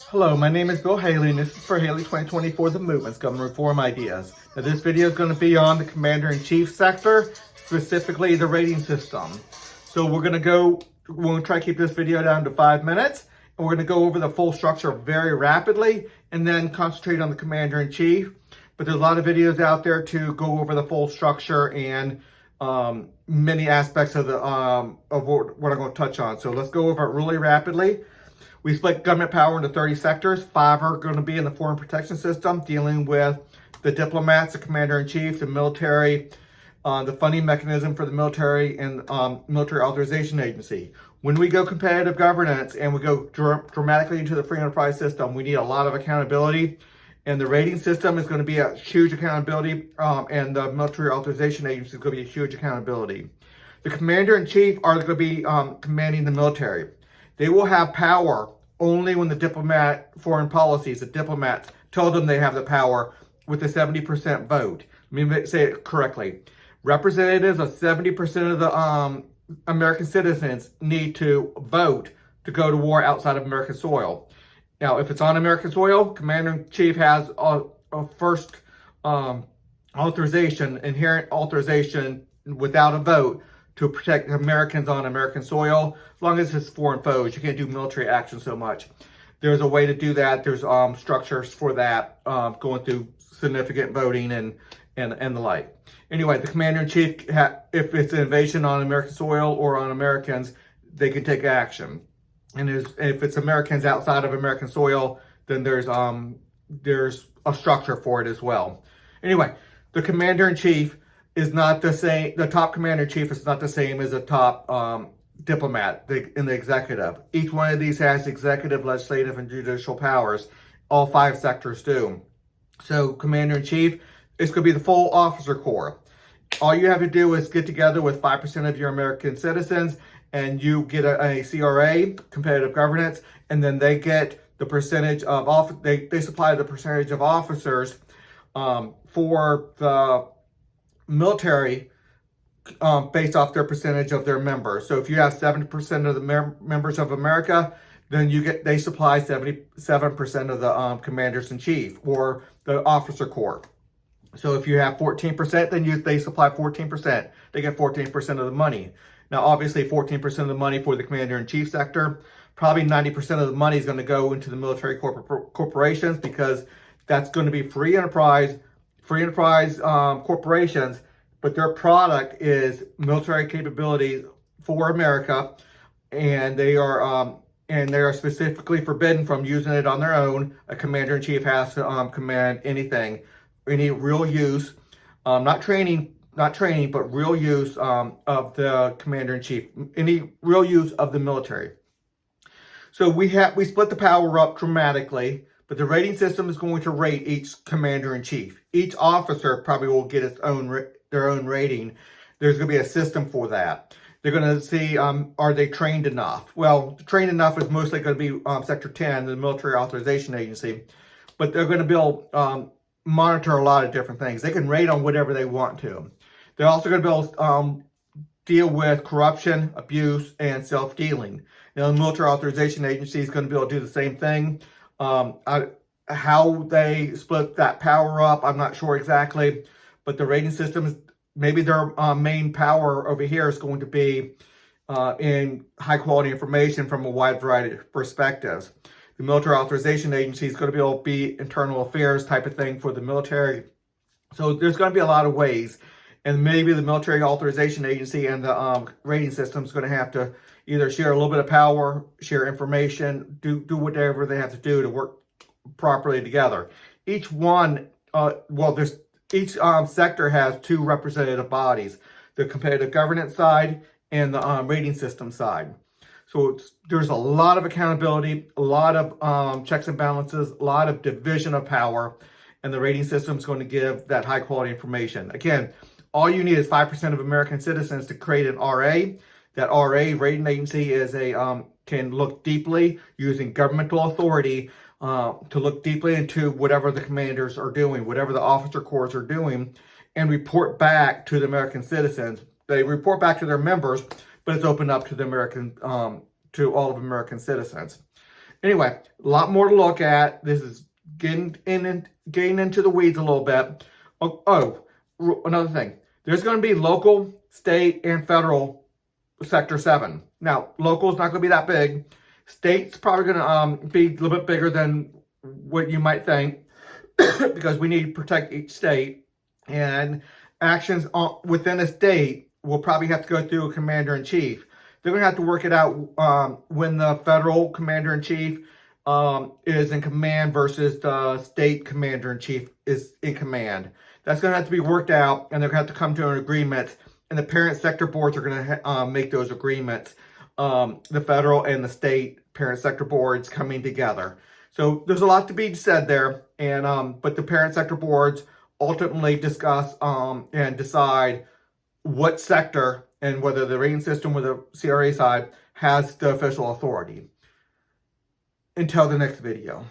Hello, my name is Bill Haley, and this is for Haley2024 the Movement's Government Reform Ideas. Now, this video is going to be on the Commander-in-Chief sector, specifically the rating system. So we're going to try to keep this video down to 5 minutes, and we're going to go over the full structure very rapidly, and then concentrate on the Commander-in-Chief. But there's a lot of videos out there to go over the full structure and many aspects of the what I'm going to touch on. So let's go over it really rapidly. We split government power into 30 sectors. 5 are going to be in the foreign protection system, dealing with the diplomats, the commander-in-chief, the military, the funding mechanism for the military, and military authorization agency. When we go competitive governance and we go dramatically into the free enterprise system, we need a lot of accountability. And the rating system is going to be a huge accountability, and the military authorization agency is going to be a huge accountability. The commander-in-chief are going to be commanding the military. They will have power only when the foreign policies, the diplomats, tell them they have the power with a 70% vote. Let me say it correctly. Representatives of 70% of the American citizens need to vote to go to war outside of American soil. Now, if it's on American soil, Commander-in-Chief has a first authorization, inherent authorization without a vote to protect Americans on American soil, as long as it's foreign foes. You can't do military action so much. There's a way to do that. There's structures for that, going through significant voting and the like. Anyway, the Commander-in-Chief, if it's an invasion on American soil or on Americans, they can take action. And if it's Americans outside of American soil, then there's a structure for it as well. Anyway, the Commander-in-Chief is not the same. The top Commander-in-Chief is not the same as a top diplomat in the executive. Each one of these has executive, legislative, and judicial powers. All 5 sectors do. So Commander-in-Chief, it's going to be the full officer corps. All you have to do is get together with 5% of your American citizens, and you get a CRA, competitive governance, and then they get the percentage of they supply the percentage of officers for the military based off their percentage of their members. So if you have 70% of the members of America, then they supply 77% of the commanders-in-chief or the officer corps. So if you have 14%, then they supply 14%. They get 14% of the money. Now, obviously, 14% of the money for the Commander-in-Chief sector, probably 90% of the money is going to go into the military corporations, because that's going to be free enterprise corporations, but their product is military capabilities for America, and they are specifically forbidden from using it on their own. A Commander-in-Chief has to command anything, any real use, not training, but real use of the Commander-in-Chief, any real use of the military. So we split the power up dramatically, but the rating system is going to rate each Commander-in-Chief. Each officer probably will get their own rating. There's going to be a system for that. They're going to see, are they trained enough? Well, trained enough is mostly going to be Sector 10, the Military Authorization Agency, but they're going to be able to monitor a lot of different things. They can rate on whatever they want to. They're also going to be able to deal with corruption, abuse, and self-dealing. Now, the Military Authorization Agency is going to be able to do the same thing. How they split that power up, I'm not sure exactly. But the rating system is, maybe their main power over here is going to be in high-quality information from a wide variety of perspectives. The Military Authorization Agency is going to be able to be internal affairs type of thing for the military. So there's going to be a lot of ways. And maybe the Military Authorization Agency and the rating system is going to have to either share a little bit of power, share information, do whatever they have to do to work properly together. Each one, each sector has 2 representative bodies, the competitive governance side and the rating system side. So there's a lot of accountability, a lot of checks and balances, a lot of division of power, and the rating system is going to give that high quality information. Again, all you need is 5% of American citizens to create an RA. That RA, rating agency, is can look deeply using governmental authority to look deeply into whatever the commanders are doing, whatever the officer corps are doing, and report back to the American citizens. They report back to their members, but it's open up to the American, to all of American citizens. Anyway, a lot more to look at. This is getting into the weeds a little bit. Another thing. There's going to be local, state, and federal Sector 7. Now, local is not going to be that big. State's probably going to be a little bit bigger than what you might think because we need to protect each state. And actions within a state will probably have to go through a commander-in-chief. They're going to have to work it out when the federal commander-in-chief is in command versus the state commander-in-chief is in command. That's going to have to be worked out, and they're going to have to come to an agreement, and the parent sector boards are going to make those agreements. The federal and the state parent sector boards coming together. So there's a lot to be said there, and but the parent sector boards ultimately discuss and decide what sector and whether the rating system or the CRA side has the official authority. Until the next video.